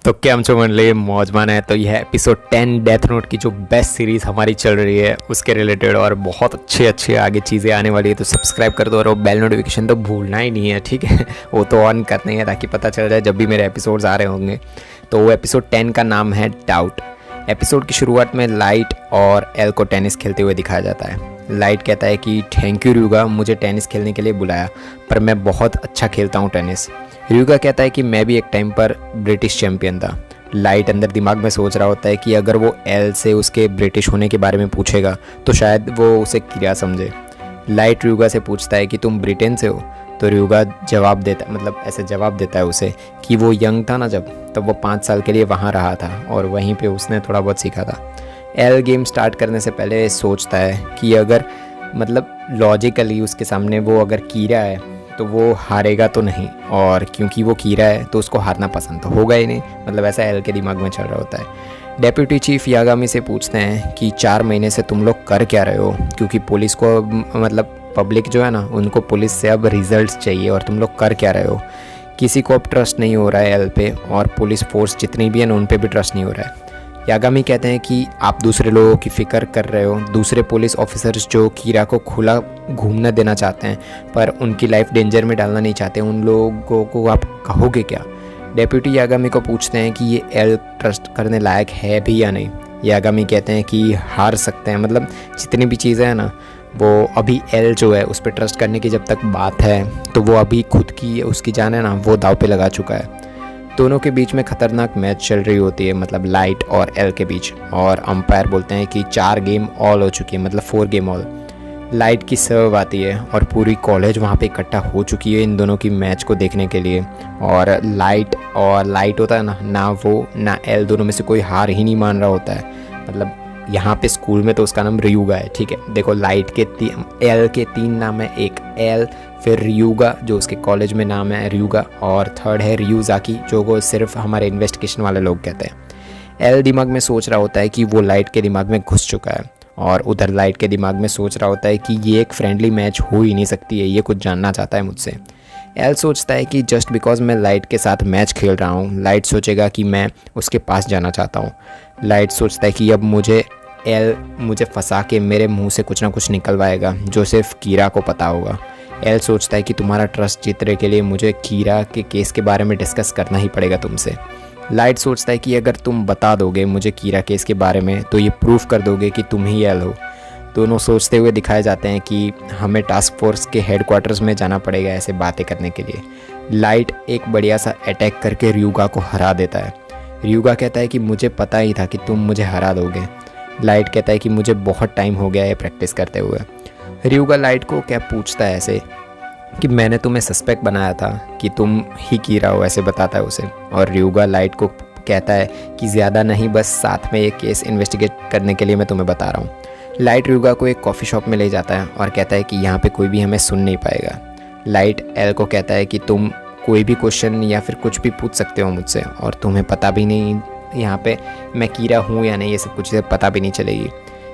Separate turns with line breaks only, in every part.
तो क्या हम मंडली मौजमान है। तो यह एपिसोड 10 डेथ नोट की जो बेस्ट सीरीज़ हमारी चल रही है उसके रिलेटेड और बहुत अच्छे अच्छे आगे चीज़ें आने वाली है। तो सब्सक्राइब कर दो और वो बेल नोटिफिकेशन तो भूलना ही नहीं है, ठीक है। वो तो ऑन करना ही है ताकि पता चल जाए जब भी मेरे एपिसोड्स आ रहे होंगे। तो वो एपिसोड 10 का नाम है डाउट। एपिसोड की शुरुआत में लाइट और एल को टेनिस खेलते हुए दिखाया जाता है। लाइट कहता है कि थैंक यू ryuga, मुझे टेनिस खेलने के लिए बुलाया, पर मैं बहुत अच्छा खेलता हूँ टेनिस। ryuga कहता है कि मैं भी एक टाइम पर ब्रिटिश चैम्पियन था। लाइट अंदर दिमाग में सोच रहा होता है कि अगर वो एल से उसके ब्रिटिश होने के बारे में पूछेगा तो शायद वो उसे किया समझे। लाइट ryuga से पूछता है कि तुम ब्रिटेन से हो, तो ryuga जवाब देता ऐसे जवाब देता है उसे कि वो यंग था ना तब वो 5 साल के लिए वहाँ रहा था और वहीं पे उसने थोड़ा बहुत सीखा था। एल गेम स्टार्ट करने से पहले सोचता है कि अगर लॉजिकली उसके सामने वो अगर कीरा है तो वो हारेगा तो नहीं, और क्योंकि वो कीरा है तो उसको हारना पसंद तो होगा ही नहीं। ऐसा एल के दिमाग में चल रहा होता है। डेप्यूटी चीफ यागामी से पूछते हैं कि 4 महीने से तुम लोग कर क्या रहे हो, क्योंकि पुलिस को पब्लिक जो है ना उनको पुलिस से अब रिजल्ट्स चाहिए, और तुम लोग कर क्या रहे हो। किसी को अब ट्रस्ट नहीं हो रहा है एल पे, और पुलिस फोर्स जितनी भी है ना उन पे भी ट्रस्ट नहीं हो रहा है। यागामी कहते हैं कि आप दूसरे लोगों की फ़िक्र कर रहे हो, दूसरे पुलिस ऑफिसर्स जो कीरा को खुला घूमना देना चाहते हैं पर उनकी लाइफ डेंजर में डालना नहीं चाहते, उन लोगों को आप कहोगे क्या। डेप्यूटी यागामी को पूछते हैं कि ये एल ट्रस्ट करने लायक है भी या नहीं। यागामी कहते हैं कि हार सकते हैं, जितनी भी चीज़ें हैं ना वो अभी एल जो है उस पर ट्रस्ट करने की जब तक बात है तो वो अभी खुद की उसकी जान है ना वो दाव पे लगा चुका है। दोनों के बीच में खतरनाक मैच चल रही होती है, लाइट और एल के बीच, और अंपायर बोलते हैं कि 4 गेम ऑल हो चुकी है, 4 गेम ऑल। लाइट की सर्व आती है और पूरी कॉलेज वहाँ पे इकट्ठा हो चुकी है इन दोनों की मैच को देखने के लिए। और लाइट होता है ना वो ना एल, दोनों में से कोई हार ही नहीं मान रहा होता है। यहाँ पे स्कूल में तो उसका नाम ryuga है, ठीक है। देखो लाइट के एल के 3 नाम है, एक एल, फिर ryuga जो उसके कॉलेज में नाम है ryuga, और थर्ड है ryuzaki जो वो सिर्फ हमारे इन्वेस्टिगेशन वाले लोग कहते हैं। एल दिमाग में सोच रहा होता है कि वो लाइट के दिमाग में घुस चुका है, और उधर लाइट के दिमाग में सोच रहा होता है कि ये एक फ्रेंडली मैच हो ही नहीं सकती है, ये कुछ जानना चाहता है मुझसे। एल सोचता है कि जस्ट बिकॉज मैं लाइट के साथ मैच खेल रहा हूँ लाइट सोचेगा कि मैं उसके पास जाना चाहता हूँ। लाइट सोचता है कि अब मुझे फंसा के मेरे मुंह से कुछ ना कुछ निकलवाएगा जो सिर्फ कीरा को पता होगा। एल सोचता है कि तुम्हारा ट्रस्ट जीतने के लिए मुझे कीरा के केस के बारे में डिस्कस करना ही पड़ेगा तुमसे। लाइट सोचता है कि अगर तुम बता दोगे मुझे कीरा केस के बारे में तो ये प्रूफ कर दोगे कि तुम ही एल हो। दोनों सोचते हुए दिखाए जाते हैं कि हमें टास्क फोर्स के हेडक्वार्टर्स में जाना पड़ेगा ऐसे बातें करने के लिए। लाइट एक बढ़िया सा अटैक करके ryuga को हरा देता है। ryuga कहता है कि मुझे पता ही था कि तुम मुझे हरा दोगे। लाइट कहता है कि मुझे बहुत टाइम हो गया है प्रैक्टिस करते हुए। ryuga लाइट को क्या पूछता है ऐसे कि मैंने तुम्हें सस्पेक्ट बनाया था कि तुम ही कीरा हो, ऐसे बताता है उसे। और ryuga लाइट को कहता है कि ज़्यादा नहीं, बस साथ में एक केस इन्वेस्टिगेट करने के लिए मैं तुम्हें बता रहा हूँ। लाइट ryuga को एक कॉफ़ी शॉप में ले जाता है और कहता है कि यहाँ पे कोई भी हमें सुन नहीं पाएगा। लाइट एल को कहता है कि तुम कोई भी क्वेश्चन या फिर कुछ भी पूछ सकते हो मुझसे, और तुम्हें पता भी नहीं यहाँ पे मैं कीरा हूँ या नहीं, ये सब कुछ पता भी नहीं चलेगी।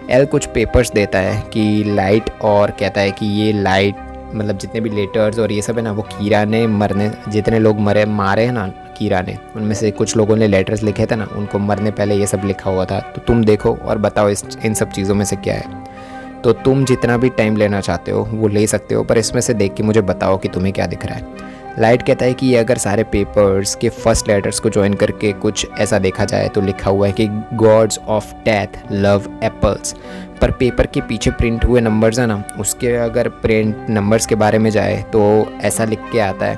एल कुछ पेपर्स देता है कि लाइट, और कहता है कि ये लाइट जितने भी लेटर्स और ये सब है ना वो कीरा ने जितने लोग मारे हैं ना कीरा ने, उनमें से कुछ लोगों ने लेटर्स लिखे थे ना, उनको मरने पहले ये सब लिखा हुआ था। तो तुम देखो और बताओ इन सब चीज़ों में से क्या है। तो तुम जितना भी टाइम लेना चाहते हो वो ले सकते हो, पर इसमें से देख के मुझे बताओ कि तुम्हें क्या दिख रहा है। लाइट कहता है कि अगर सारे पेपर्स के फर्स्ट लेटर्स को ज्वाइन करके कुछ ऐसा देखा जाए तो लिखा हुआ है कि God's of death love apples, पर पेपर के पीछे प्रिंट हुए नंबर्स हैं ना उसके अगर प्रिंट नंबर्स के बारे में जाए तो ऐसा लिख के आता है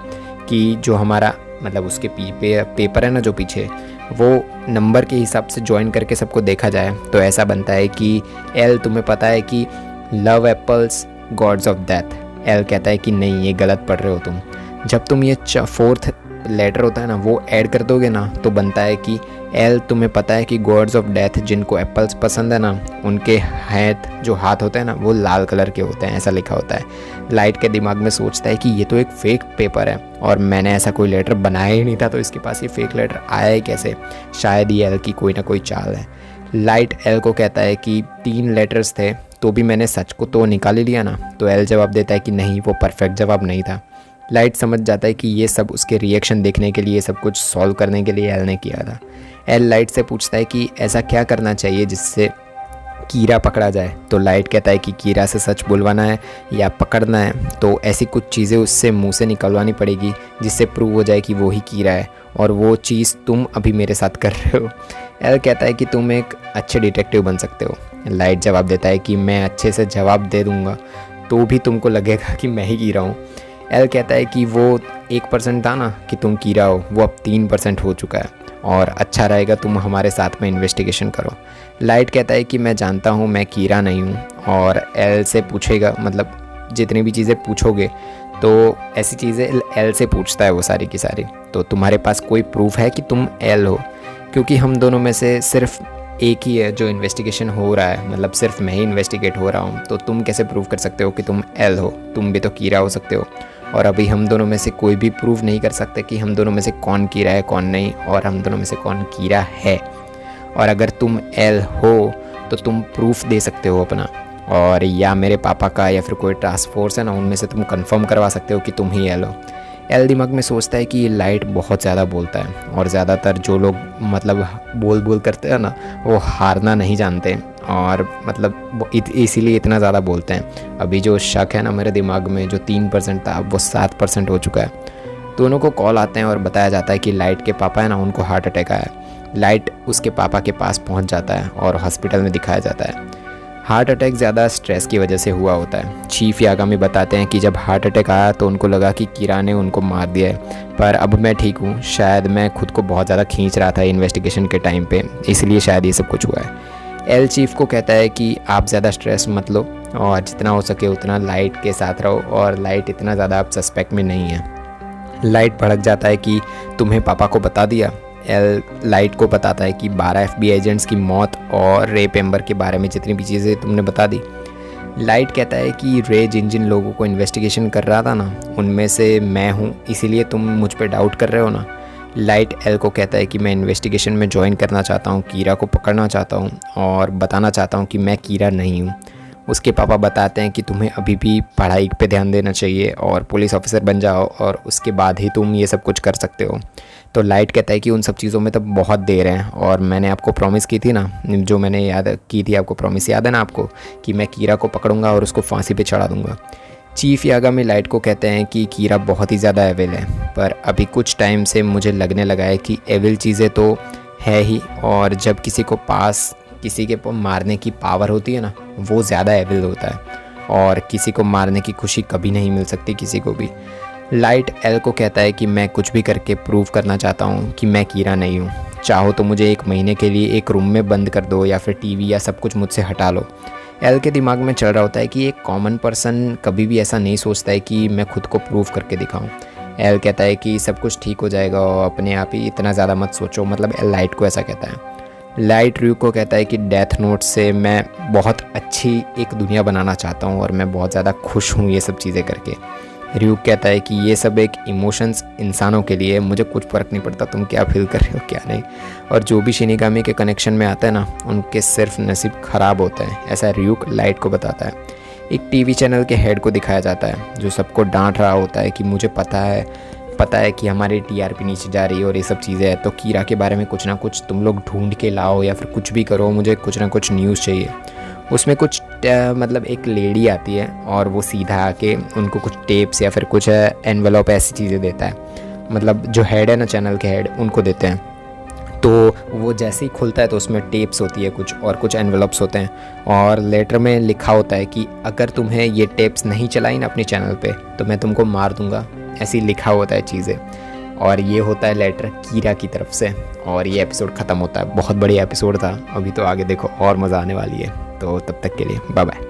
कि जो हमारा उसके पेपर है ना जो पीछे वो नंबर के हिसाब से ज्वाइन करके सबको देखा जाए तो ऐसा बनता है कि एल तुम्हें पता है कि love apples God's of death. L कहता है कि नहीं, ये गलत पढ़ रहे हो तुम। जब तुम ये 4th लेटर होता है ना वो ऐड कर दोगे ना तो बनता है कि एल तुम्हें पता है कि गॉड्स ऑफ डेथ जिनको एप्पल्स पसंद है ना उनके हाथ होते हैं ना वो लाल कलर के होते हैं, ऐसा लिखा होता है। लाइट के दिमाग में सोचता है कि ये तो एक फेक पेपर है और मैंने ऐसा कोई लेटर बनाया ही नहीं था, तो इसके पास ये फेक लेटर आया ही कैसे। शायद ये एल की कोई ना कोई चाल है। लाइट एल को कहता है कि 3 लेटर्स थे तो भी मैंने सच को तो निकाल ही लिया ना। तो एल जवाब देता है कि नहीं, वो परफेक्ट जवाब नहीं था। लाइट समझ जाता है कि ये सब उसके रिएक्शन देखने के लिए, सब कुछ सॉल्व करने के लिए एल ने किया था। एल लाइट से पूछता है कि ऐसा क्या करना चाहिए जिससे कीड़ा पकड़ा जाए। तो लाइट कहता है कि कीड़ा से सच बुलवाना है या पकड़ना है, तो ऐसी कुछ चीज़ें उससे मुंह से निकलवानी पड़ेगी जिससे प्रूव हो जाए कि वो ही कीड़ा है, और वो चीज़ तुम अभी मेरे साथ कर रहे हो। एल कहता है कि तुम एक अच्छे डिटेक्टिव बन सकते हो। लाइट जवाब देता है कि मैं अच्छे से जवाब दे दूँगा तो भी तुमको लगेगा कि मैं ही कीड़ा हूँ। एल कहता है कि वो 1% था ना कि तुम कीड़ा हो, वो अब 3% हो चुका है, और अच्छा रहेगा तुम हमारे साथ में इन्वेस्टिगेशन करो। लाइट कहता है कि मैं जानता हूँ मैं कीड़ा नहीं हूँ, और एल से पूछेगा, मतलब जितनी भी चीज़ें पूछोगे तो ऐसी चीज़ें एल से पूछता है वो सारी की सारी। तो तुम्हारे पास कोई प्रूफ है कि तुम एल हो? क्योंकि हम दोनों में से सिर्फ एक ही है जो इन्वेस्टिगेशन हो रहा है, मतलब सिर्फ मैं ही इन्वेस्टिगेट हो रहा हूँ, तो तुम कैसे प्रूव कर सकते हो कि तुम एल हो? तुम भी तो कीड़ा हो सकते हो, और अभी हम दोनों में से कोई भी प्रूव नहीं कर सकते कि हम दोनों में से कौन कीड़ा है कौन नहीं, और हम दोनों में से कौन कीड़ा है। और अगर तुम एल हो तो तुम प्रूफ दे सकते हो अपना, और या मेरे पापा का या फिर कोई टास्क फोर्स है ना, उनमें से तुम कंफर्म करवा सकते हो कि तुम ही एल हो। एल दिमाग में सोचता है कि ये लाइट बहुत ज़्यादा बोलता है, और ज़्यादातर जो लोग मतलब बोल करते हैं ना, वो हारना नहीं जानते, और मतलब इसीलिए इतना ज़्यादा बोलते हैं। अभी जो शक है ना मेरे दिमाग में, जो 3% था वो 7% हो चुका है। दोनों को कॉल आते हैं और बताया जाता है कि लाइट के पापा है ना, उनको हार्ट अटैक आया है। लाइट उसके पापा के पास पहुंच जाता है और हॉस्पिटल में दिखाया जाता है। हार्ट अटैक ज़्यादा स्ट्रेस की वजह से हुआ होता है। चीफ यागामी बताते हैं कि जब हार्ट अटैक आया तो उनको लगा कि कीड़ा ने उनको मार दिया है, पर अब मैं ठीक हूँ। शायद मैं खुद को बहुत ज़्यादा खींच रहा था इन्वेस्टिगेशन के टाइम पे, इसलिए शायद ये सब कुछ हुआ है। एल चीफ को कहता है कि आप ज़्यादा स्ट्रेस मत लो, और जितना हो सके उतना लाइट के साथ रहो, और लाइट इतना ज़्यादा आप सस्पेक्ट में नहीं है। लाइट भड़क जाता है कि तुम्हें पापा को बता दिया। एल लाइट को बताता है कि 12 FBI एजेंट्स की मौत और रे पेम्बर के बारे में जितनी भी चीज़ें तुमने बता दी। लाइट कहता है कि रे जिन लोगों को इन्वेस्टिगेशन कर रहा था ना, उनमें से मैं हूँ, इसीलिए तुम मुझ पर डाउट कर रहे हो ना। लाइट एल को कहता है कि मैं इन्वेस्टिगेशन में ज्वाइन करना चाहता हूँ, कीड़ा को पकड़ना चाहता हूँ, और बताना चाहता हूँ कि मैं कीड़ा नहीं हूँ। उसके पापा बताते हैं कि तुम्हें अभी भी पढ़ाई पे ध्यान देना चाहिए और पुलिस ऑफिसर बन जाओ, और उसके बाद ही तुम ये सब कुछ कर सकते हो। तो लाइट कहता है कि उन सब चीज़ों में तो बहुत देर है, और मैंने आपको प्रॉमिस की थी ना, जो मैंने याद की थी आपको, प्रॉमिस याद है ना आपको, कि मैं कीड़ा को पकड़ूंगा और उसको फांसी पे चढ़ा दूंगा। चीफ यागामी लाइट को कहते हैं कि कीड़ा बहुत ही ज़्यादा एविल है, पर अभी कुछ टाइम से मुझे लगने लगा है कि एविल चीज़ें तो है ही, और जब किसी के मारने की पावर होती है ना, वो ज़्यादा एविल होता है, और किसी को मारने की खुशी कभी नहीं मिल सकती किसी को भी। लाइट एल को कहता है कि मैं कुछ भी करके प्रूव करना चाहता हूँ कि मैं कीड़ा नहीं हूँ। चाहो तो मुझे 1 महीने के लिए एक रूम में बंद कर दो, या फिर टीवी या सब कुछ मुझसे हटा लो। एल के दिमाग में चल रहा होता है कि एक कॉमन पर्सन कभी भी ऐसा नहीं सोचता है कि मैं खुद को प्रूव करके दिखाऊं। एल कहता है कि सब कुछ ठीक हो जाएगा और अपने आप ही, इतना ज़्यादा मत सोचो, मतलब एल लाइट को ऐसा कहता है। लाइट र्यू को कहता है कि डेथ नोट से मैं बहुत अच्छी एक दुनिया बनाना चाहता हूँ, और मैं बहुत ज़्यादा खुश हूँ ये सब चीज़ें करके। र्यू कहता है कि ये सब एक इमोशंस इंसानों के लिए, मुझे कुछ फ़र्क नहीं पड़ता तुम क्या फील कर रहे हो क्या नहीं, और जो भी शिनिगामी के कनेक्शन में आता है ना, उनके सिर्फ नसीब ख़राब होता है, ऐसा र्यू लाइट को बताता है। एक टीवी चैनल के हेड को दिखाया जाता है जो सबको डांट रहा होता है कि मुझे पता है कि हमारी TRP नीचे जा रही है और ये सब चीज़ें हैं, तो कीड़ा के बारे में कुछ ना कुछ तुम लोग ढूंढ के लाओ या फिर कुछ भी करो, मुझे कुछ ना कुछ न्यूज़ चाहिए। उसमें कुछ मतलब एक लेडी आती है और वो सीधा आके उनको कुछ टेप्स या फिर कुछ एनवेलप ऐसी चीज़ें देता है, मतलब जो हेड है ना चैनल के हेड, उनको देते हैं। तो वो जैसे ही खुलता है तो उसमें टेप्स होती है कुछ, और कुछ एनवेलप्स होते हैं, और लेटर में लिखा होता है कि अगर तुम्हें ये टेप्स नहीं चलाई ना अपनी चैनल पे तो मैं तुमको मार दूंगा, ऐसे लिखा होता है चीज़ें। और ये होता है लेटर कीड़ा की तरफ से, और ये एपिसोड ख़त्म होता है। बहुत बढ़िया एपिसोड था, अभी तो आगे देखो और मज़ा आने वाली है। तो तब तक के लिए बाय बाय।